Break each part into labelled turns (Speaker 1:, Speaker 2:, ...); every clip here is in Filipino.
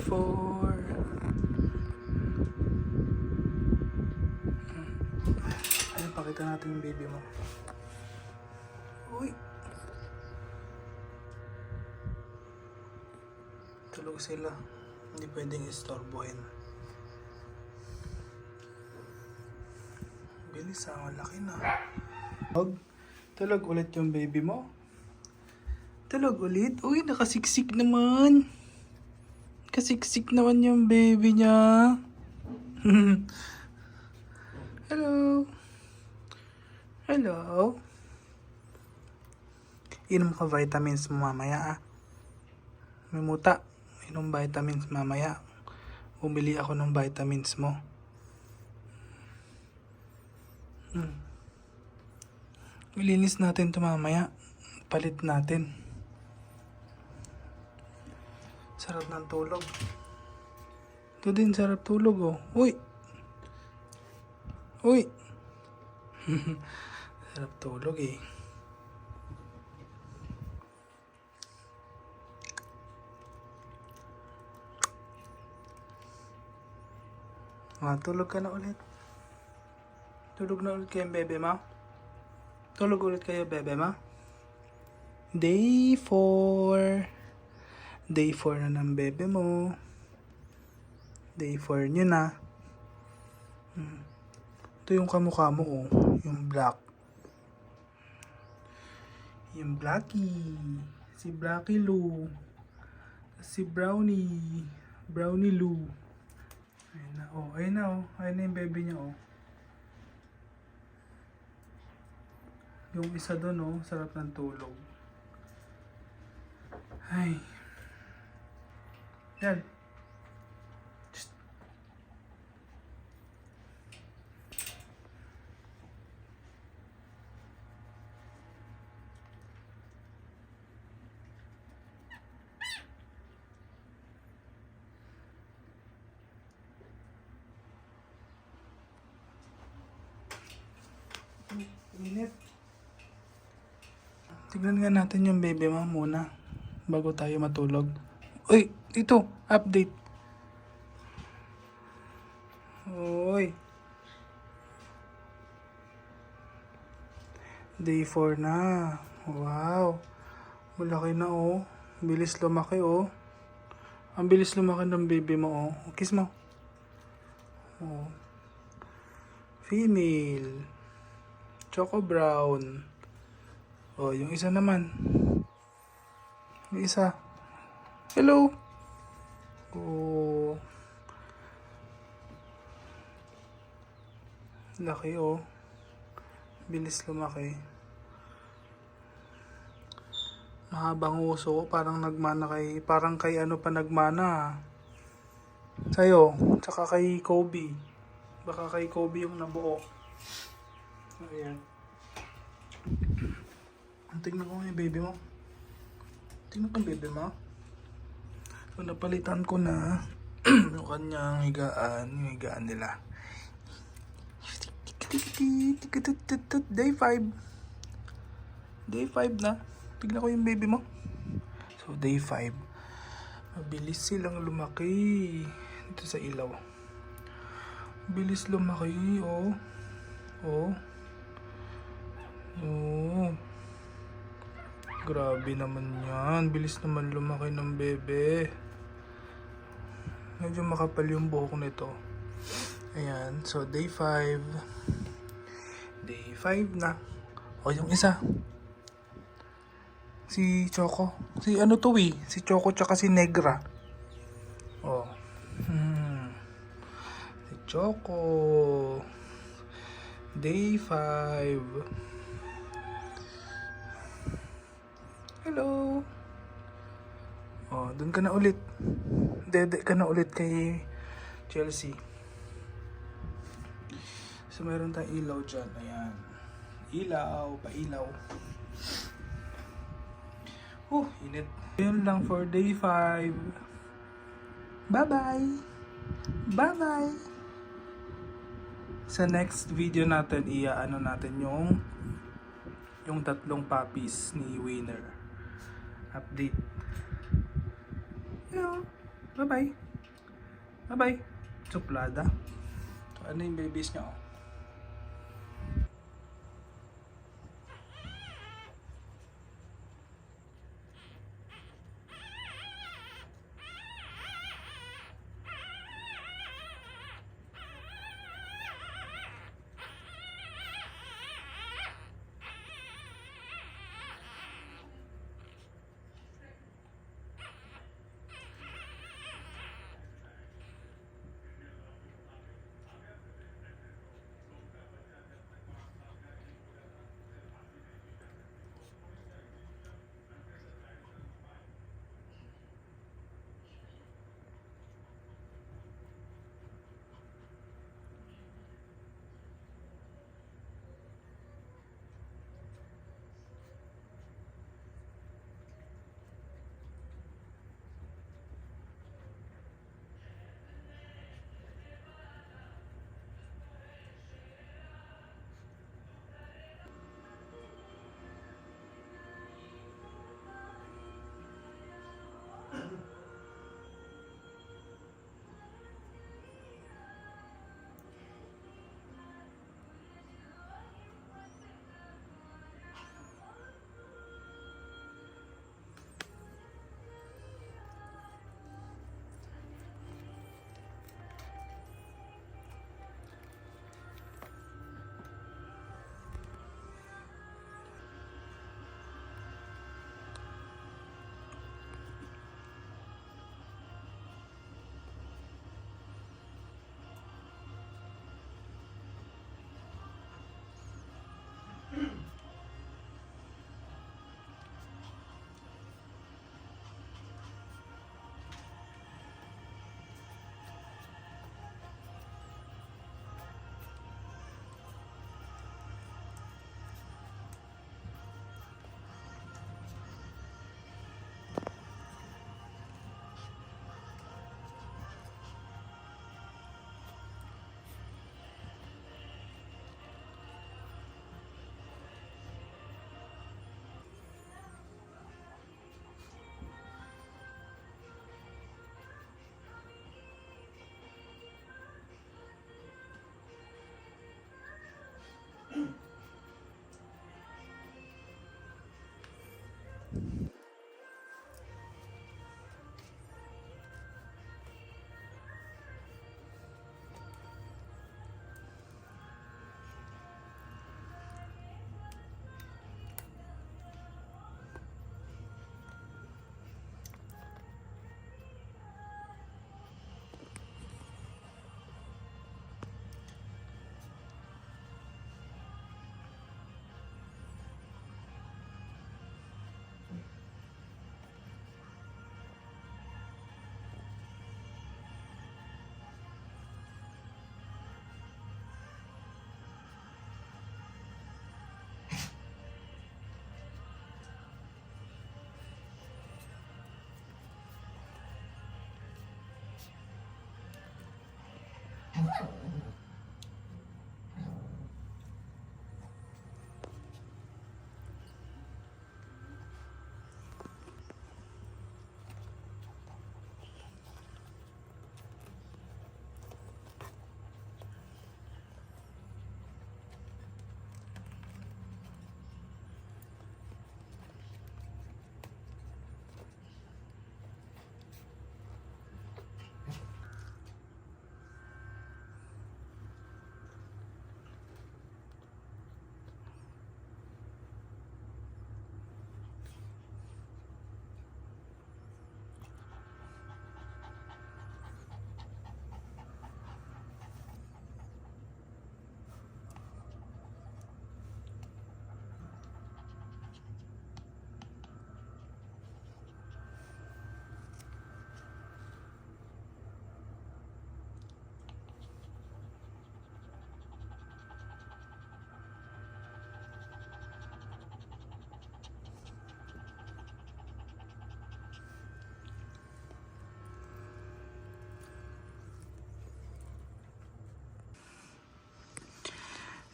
Speaker 1: 4. Ayun, pakita natin yung baby mo. Uy! Tulog sila. Hindi pwedeng istorbohin. Bilis ah, malaki na. Tulog ulit yung baby mo. Tulog ulit? Uy, nakasiksik naman. Kasiksik naman yung baby niya. Hello. Hello. Inom ka vitamins mo mamaya ah. May muta. Inom vitamins mamaya. Bumili ako ng vitamins mo. Ilinis natin ito mamaya. Palit natin. Sarap ng tulog. Ito din sarap tulog oh. Uy! Uy! Sarap tulog eh. Tulog ka na ulit. Tulog na ulit kayo bebe ma. Tulog ulit kayo bebe ma. Day 4. Day 4 na ng bebe mo. Day 4 nyo na. Ito yung kamukha mo oh. Yung black. Yung Blackie. Si Blackie Lou. Si Brownie. Brownie Lou. Ayun na oh. Ayun na oh. Ayun na yung baby niya oh. Yung isa doon oh. Sarap ng tulog. Ay. Yan. Shh. Init. Tignan nga natin yung baby mo muna bago tayo matulog. Uy, dito, update. Uy. Day 4 na. Wow. Malaki na oh. Bilis lumaki oh. Ang bilis lumaki ng baby mo oh. Kiss mo. Oh. Female. Choco brown. Oh, yung isa naman. Yung isa. Hello. Oh. Laki oh. Bilis lumaki. Mahabang uso, parang nagmana kay, parang kay ano pa nagmana. Sa'yo, tsaka kay Kobe. Baka kay Kobe yung nabuo. Ayan. Tignan ko yung baby mo. Tignan ko yung baby mo. So, napalitan ko na yung kanyang higaan. Yung higaan nila. Day 5. Day 5 na. Tignan ko yung baby mo. So, day 5. Mabilis silang lumaki. Dito sa ilaw. Bilis lumaki, oh. Oh. Oh. Grabe naman yan. Bilis naman lumaki ng bebe. Medyo makapal yung buhok nito. Ayan. So, day 5. Day 5 na. O, yung isa. Si Choco. Si ano to eh. Si Choco tsaka si Negra. O. Si Choco. Day 5. Hello. Oh, dun ka na ulit. Dede ka na ulit kay Chelsea. So, meron tayong ilaw dyan. Ayan. Ilaw. Pailaw. Init. Yun lang for day 5. Bye-bye. Bye-bye. Sa next video natin, iaano natin yung tatlong puppies ni Winner. Update. Bye-bye. Bye-bye. Suplada. So, ano yung babies niya? Oh?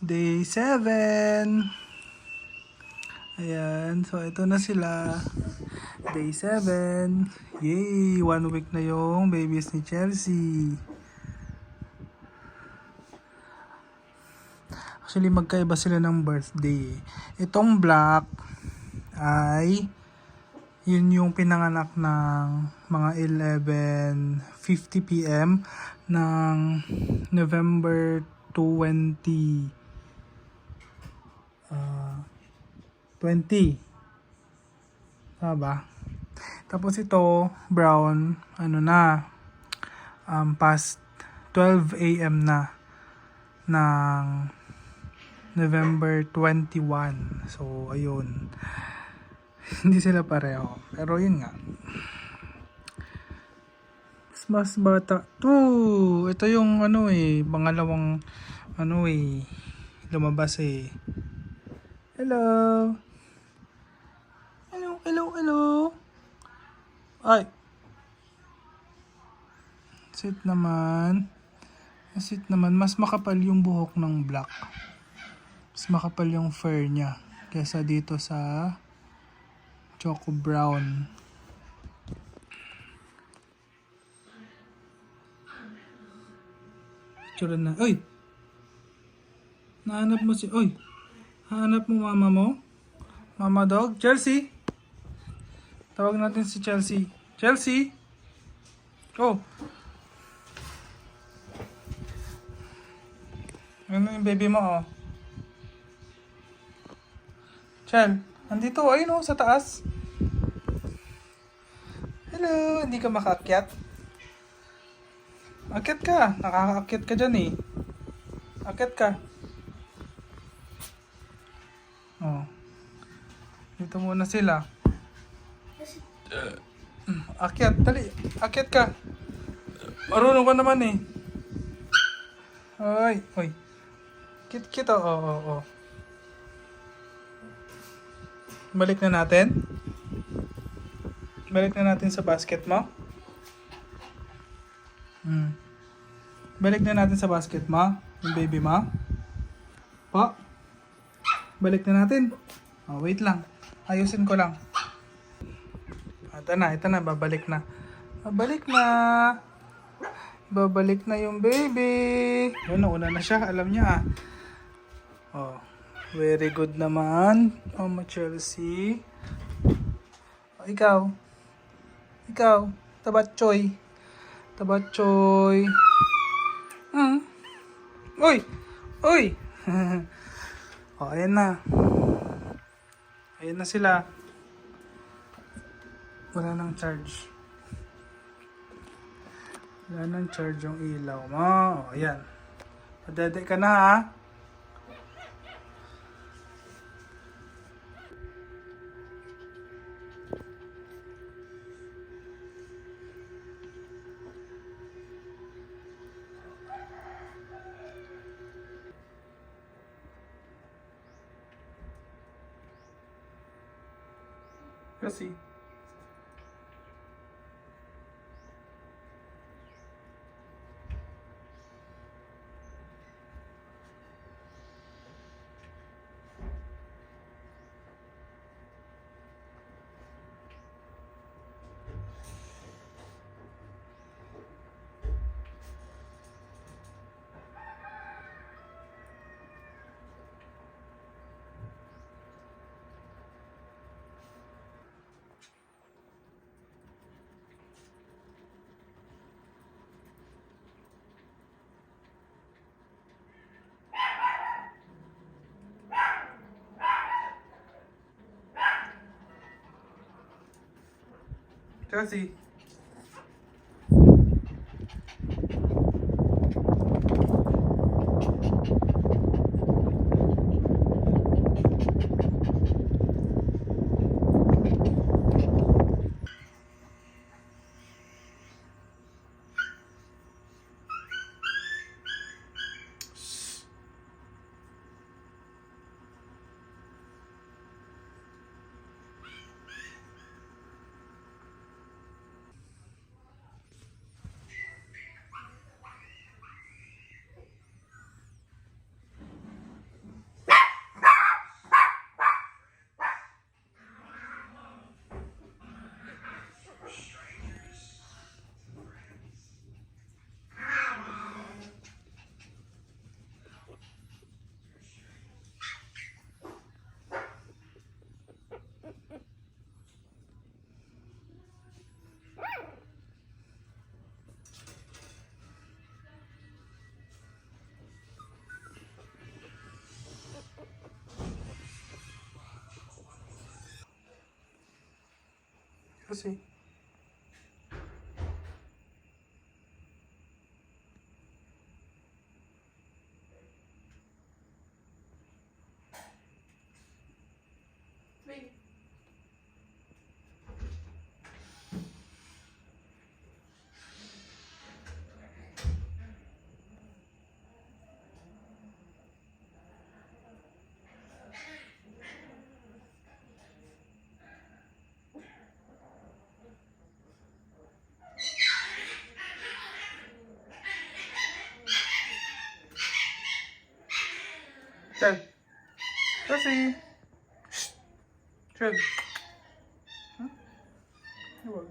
Speaker 1: Day 7. Ayan, so ito na sila. Day 7. Yay! 1 week na yung babies ni Chelsea. Actually, magkaiba sila ng birthday. Itong black ay yun yung pinanganak ng mga 11:50 p.m. ng November 20. Tama ba? Tapos ito, brown, past 12 a.m. na ng November 21. So, ayun. Hindi sila pareho. Pero yun nga. Mas bata. Ito yung pangalawang lumabas eh. Hello. Hello. Ay. Sit naman. Mas makapal yung buhok ng black. Mas makapal yung fur niya kaysa dito sa choco brown. Picture na. Oy! Nahanap mo hanap mo mama mo? Mama dog? Chelsea? Tawag natin si Chelsea. Chelsea? Oh! Ano yung baby mo, oh? Chel, andito, ayun sa taas. Hello, hindi ka makaakyat? Akyat ka, nakakaakyat ka dyan eh. Akyat ka. Oh. Dito muna sila. Akyat, dali. Akyat ka. Marunong ka naman eh. Oy. Kit, oh. Balik na natin. Balik na natin sa basket mo. Balik na natin sa basket mo. Yung baby mo. Po. Balik na natin. Oh, wait lang. Ayusin ko lang. Ito na. Babalik na. Babalik na yung baby. Una na siya. Alam niya Oh, very good naman. Mama Chelsea. Oh, ikaw. Tabatchoy. Uy! Oh, ayan na. Ayan na sila. Wala nang charge yung ilaw mo. Oh, ayan. Padede ka na ha. Kasi Chelsea. Kasi. Chen. Kasi. Shh. Chen. Huh? Huwag.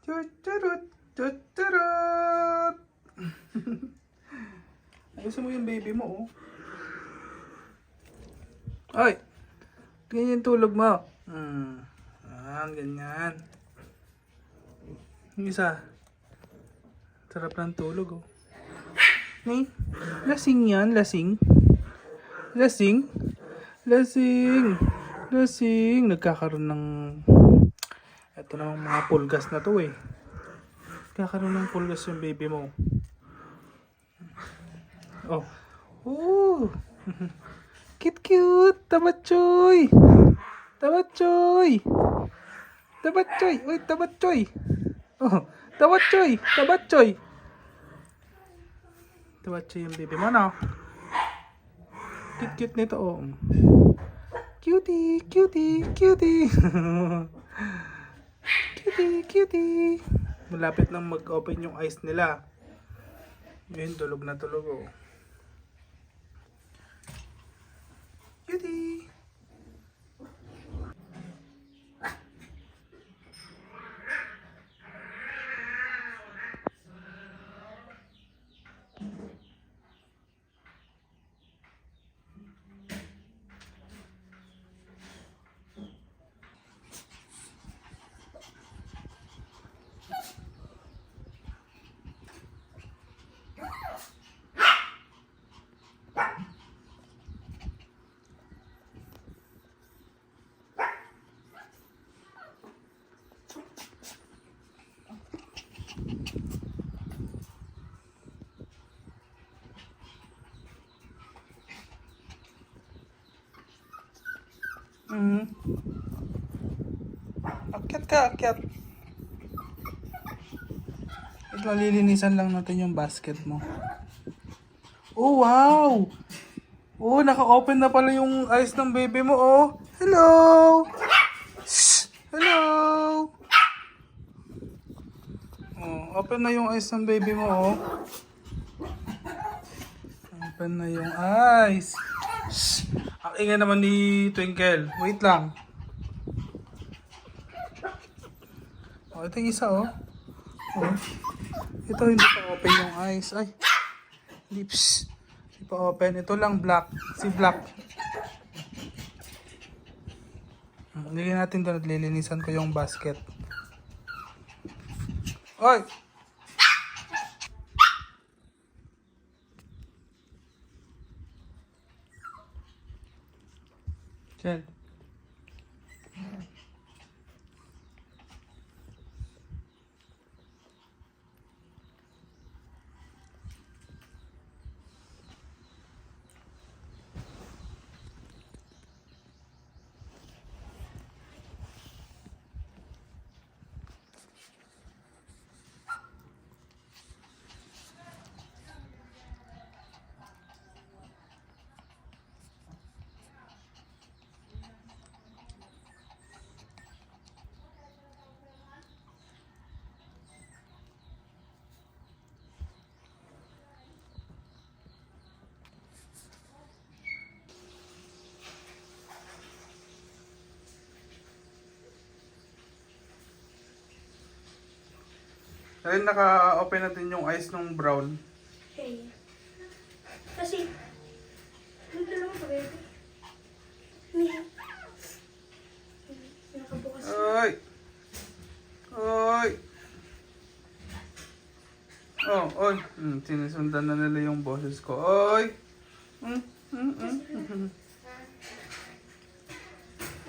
Speaker 1: Tuturut, tuturut. Ayusin mo yung baby mo, oh. Ay! Ganyan tulog mo. Ganyan. Yung isa. Sarap ng tulog, oh. Nay, lasing yan, lasing. Lasing. Lasing. Lasing. Nagkakaroon ng... Ito namang mga pulgas na to, eh. Nagkakaroon ng pulgas yung baby mo. Oh. Ooh. Cute. Tabatchoy. Tabatchoy. Tabatchoy. Uy, tabatchoy. Oh, tabatchoy. Tabatchoy. Tabatchoy yung baby mo, no? Cute nito, oh. Cutie. Cutie. Malapit nang mag-open yung eyes nila. Yun, tulog na tulog, oh. Cutie. Akyat. Ito, lilinisan lang natin yung basket mo. Oh, wow! Oh, naka-open na pala yung eyes ng baby mo, oh. Hello! Shh! Hello! Oh, open na yung eyes ng baby mo, oh. Open na yung eyes. Shh! Ang ingay naman ni Twinkle. Wait lang. Oh, ito yung isa, oh. Oh. Ito, hindi pa open yung eyes. Ay. Lips. Hindi pa ko open. Ito lang black. Si black. Lagyan natin doon at lilinisan ko yung basket. Oy! Chel. Ayun, naka-open natin yung eyes ng brown.
Speaker 2: Okay. Kasi, hindi lang ako baby. Hindi. Nakabukas.
Speaker 1: Oy! Oy! Oh, oy. Sinisundan na nila yung boses ko. Oy!
Speaker 2: Ang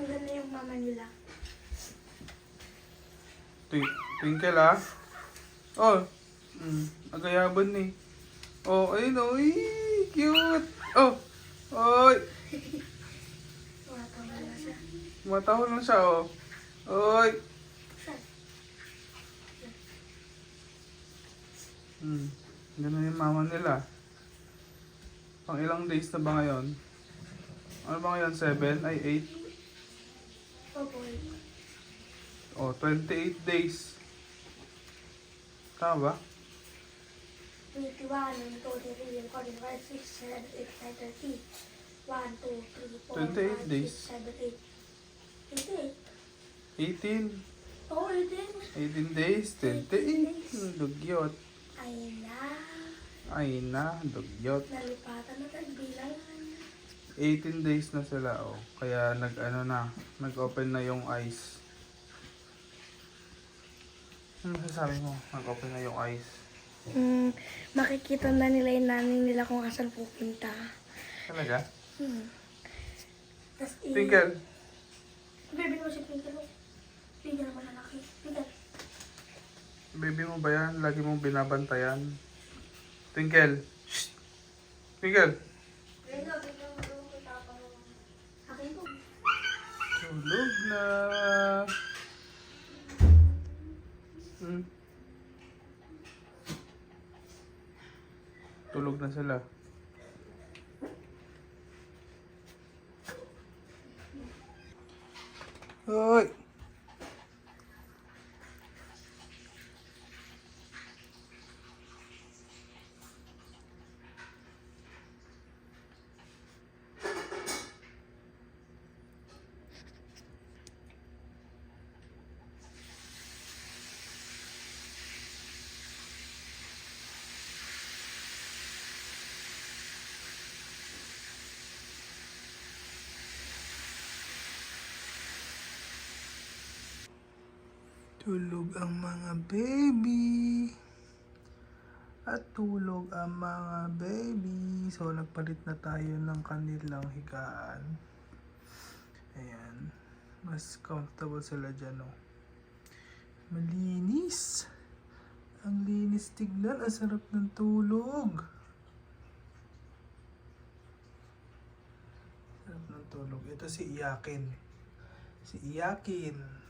Speaker 2: ganda yung mama nila.
Speaker 1: Twinkle ah. Oh. Agayabon eh. Oh, ayun oh. Cute. Oh. Oy.
Speaker 2: Tumatawa na siya.
Speaker 1: Matahol na siya oh. Oy. Ganun yung mama nila. Pang ilang days na ba ngayon? Ano ba ngayon? 7? Ay, 8?
Speaker 2: Opo.
Speaker 1: Oh, 28 days. Tama ba?
Speaker 2: 21, 1, 2, 3, 4, 5, 6, 7, 8, 9, 10. 1, 2, 3, 4,
Speaker 1: 28 days.
Speaker 2: 5, 6, 7, 8. 88.
Speaker 1: 18.
Speaker 2: Oo, 18.
Speaker 1: 18 days. 28. Dugyot.
Speaker 2: Ay na.
Speaker 1: Ay na, dugyot.
Speaker 2: Nalipatan na tayo bilang.
Speaker 1: 18 days na sila oh. Kaya nag-open na yung eyes. Ano masasabi mo? Nag-open na yung eyes.
Speaker 2: Makikita na nila yung nanay nila kung asan pupunta.
Speaker 1: Talaga?
Speaker 2: Tapos
Speaker 1: Twinkle.
Speaker 2: baby mo si Twinkle. Bigyan naman na laki. Twinkle.
Speaker 1: Baby mo ba yan? Lagi mong binabantayan. Twinkle. Shh! Twinkle.
Speaker 2: Akin po.
Speaker 1: Tulog na. Tulog na sila. Hoy! Tulog ang mga baby. At tulog ang mga baby. So, nagpalit na tayo ng kanilang higaan. Ayan. Mas comfortable sila dyan, oh. Malinis. Ang linis tignan. Ang sarap ng tulog. Sarap ng tulog. Ito si Iyakin. Si Iyakin.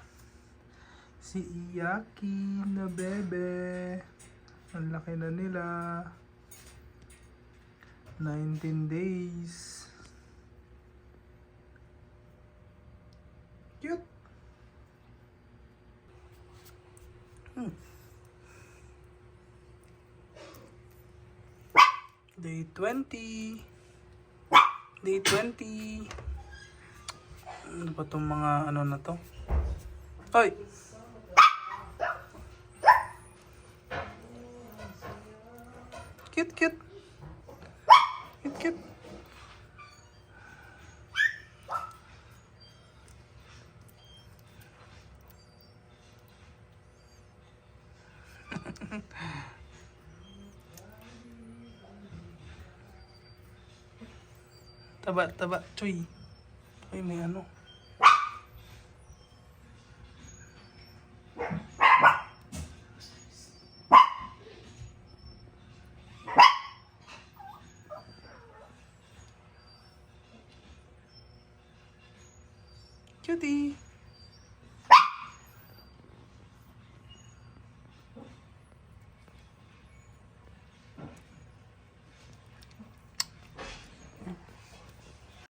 Speaker 1: Si Iyakin na bebe. Ang laki na nila. 19 days. Cute. Day 20. Day 20. Ano ba itong mga ano na to? Hoy! Cute, cute. Cute, cute. Taba, taba, Choy. Choy, may ano. Cutie.